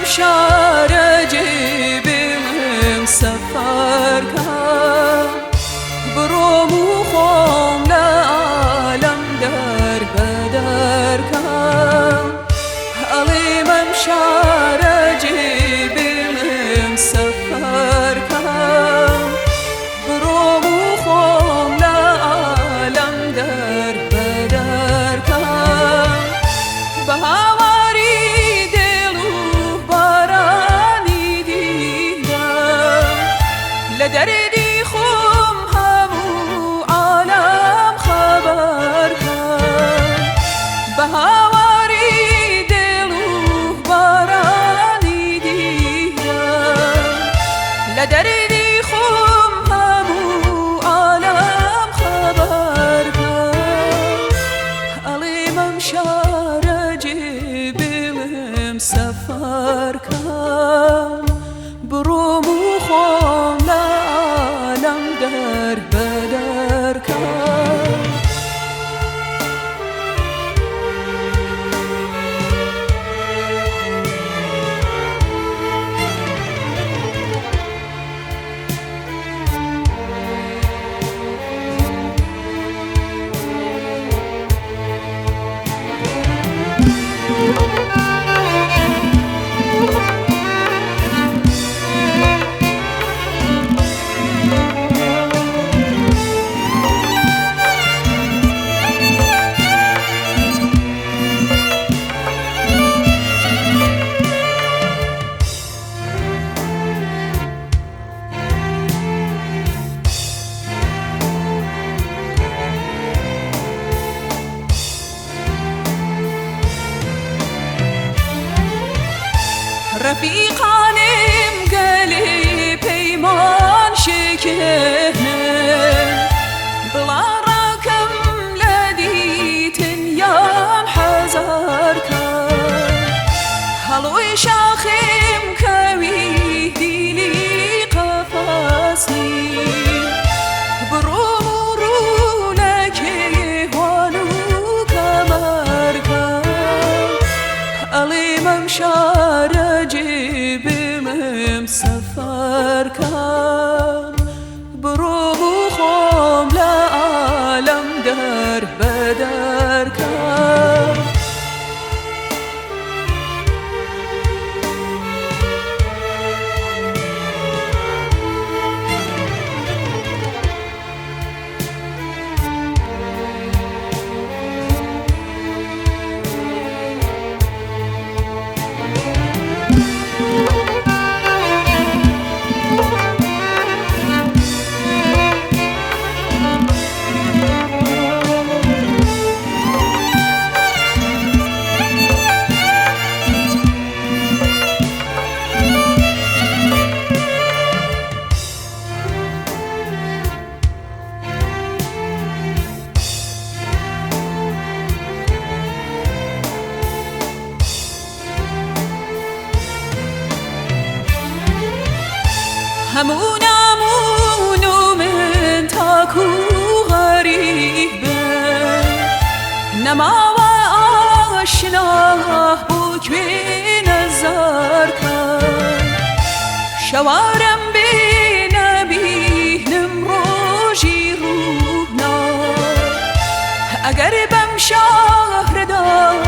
شارجي بهم سفر كان برومو خون لعالم در بدر كان علي من شارجي بهم سفر كان برومو خون لعالم در بدر كان بهواري لدردي خم همو عالم خبر كان بهواري دلو باراني ديدم لدردي خم همو عالم خبر كان علي ممشارجي بهم سفر كان برومو خم لعالم در بدر كان رفيقانم قالي بيمان شكهن بلا راكم لديتن يام حزار كان هلوي شاخم كوي ديلي قفاصي برورو لك وانو كمر كان علي ممشارجي بهم سفر كان برومو خم لعالم در بدر كان همون امونو من تاكو غريبه نما وآشناه بوك بنظر كان شوارم بنبينم روجي روحنا اگر بم شهر دار